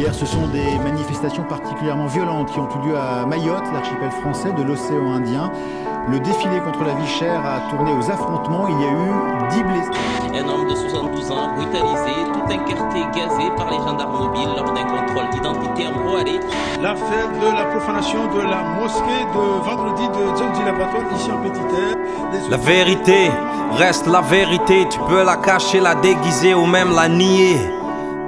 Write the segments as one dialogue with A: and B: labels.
A: hier, ce sont des manifestations particulièrement violentes qui ont eu lieu à Mayotte, l'archipel français de l'océan Indien. Le défilé contre la vie chère a tourné aux affrontements. Il y a eu 10 blessés.
B: Un homme de 72 ans brutalisé, tout incarté, gazé par les gendarmes mobiles lors d'un contrôle d'identité en Roalé.
C: L'affaire de la profanation de la mosquée de vendredi de John D. Labaton, ici en Petite-Terre.
D: La vérité reste la vérité. Tu peux la cacher, la déguiser ou même la nier.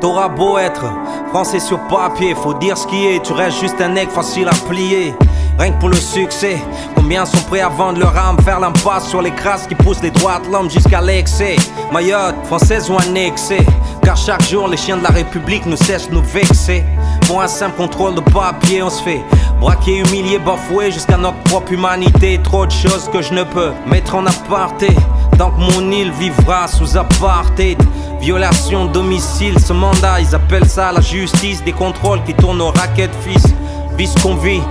D: T'auras beau être français sur papier, faut dire ce qui est. Tu restes juste un nègre facile à plier. Rien que pour le succès, combien sont prêts à vendre leur âme, faire l'impasse sur les crasses qui poussent les droits de l'homme jusqu'à l'excès. Mayotte, française ou annexée, car chaque jour les chiens de la République nous cessent de nous vexer. Pour un simple contrôle de papier, on se fait braquer, humilier, bafouer jusqu'à notre propre humanité. Trop de choses que je ne peux mettre en aparté, tant que mon île vivra sous apartheid. Violation de domicile, ce mandat, ils appellent ça la justice. Des contrôles qui tournent aux raquettes fils. Vice qu'on vit,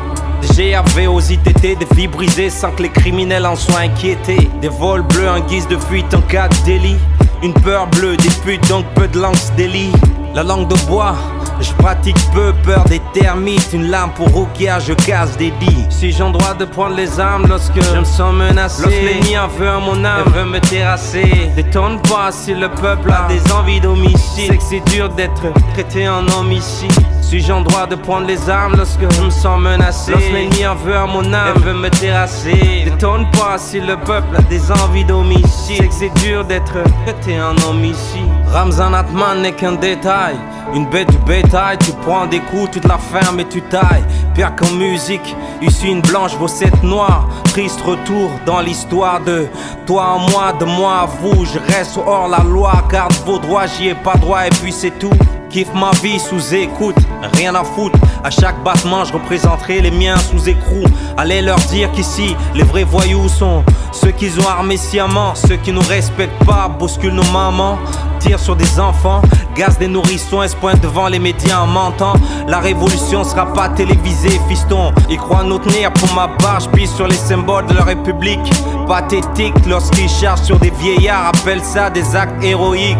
D: des GAV aux ITT, des vies brisées sans que les criminels en soient inquiétés. Des vols bleus en guise de fuite en cas de délit. Une peur bleue, des putes donc peu de lance délit. La langue de bois, je pratique peu, peur des termites. Une lame pour Rukia, je casse des dits. Suis-je en droit de prendre les armes lorsque je me sens menacé? Lorsque l'ennemi en veut à mon âme, veut me terrasser. Détonne pas si le peuple a des envies d'homicide. C'est que c'est dur d'être traité en homicide. Suis-je en droit de prendre les armes lorsque je me sens menacé? Lorsque l'ennemi en veut à mon âme, veut me terrasser. Détonne pas si le peuple a des envies d'homicide. C'est que c'est dur d'être traité en homicide. Ramzan Atman n'est qu'un détail, une bête du bétail. Tu prends des coups, tu te la fermes et tu tailles. Pire qu'en musique, ici une blanche vaut 7 noirs. Triste retour dans l'histoire de toi en moi, de moi à vous. Je reste hors la loi, garde vos droits, j'y ai pas droit et puis c'est tout. Kiffe ma vie sous écoute, rien à foutre. À chaque battement je représenterai les miens sous écrou. Allez leur dire qu'ici les vrais voyous sont ceux qui ont armé sciemment. Ceux qui nous respectent pas bousculent nos mamans, tirent sur des enfants, gazent des nourrissons et se pointent devant les médias en mentant. La révolution sera pas télévisée, fiston. Ils croient nous tenir pour ma barre, je pisse sur les symboles de la République. Pathétique lorsqu'ils chargent sur des vieillards, appellent ça des actes héroïques.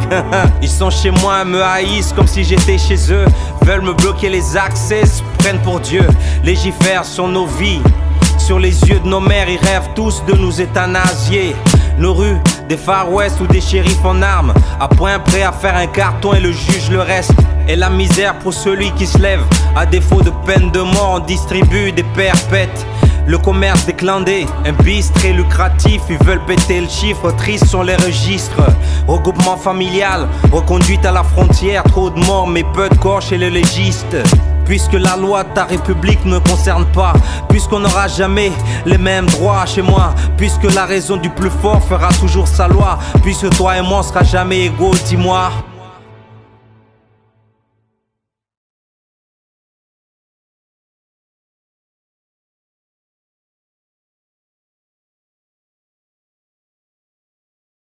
D: Ils sont chez moi, me haïssent comme si j'étais chez eux. Veulent me bloquer les accès, se prennent pour Dieu. Légifèrent sur nos vies, sur les yeux de nos mères. Ils rêvent tous de nous euthanasier. Nos rues, des Far West ou des shérifs en armes, à point prêt à faire un carton et le juge le reste. Et la misère pour celui qui se lève. À défaut de peine de mort, on distribue des perpètes. Le commerce des clandés, un bis très lucratif. Ils veulent péter le chiffre, tristes sont les registres. Regroupement familial, reconduite à la frontière. Trop de morts mais peu de corps chez les légistes. Puisque la loi de ta république ne me concerne pas, puisqu'on n'aura jamais les mêmes droits chez moi, puisque la raison du plus fort fera toujours sa loi, puisque toi et moi on sera jamais égaux, dis-moi.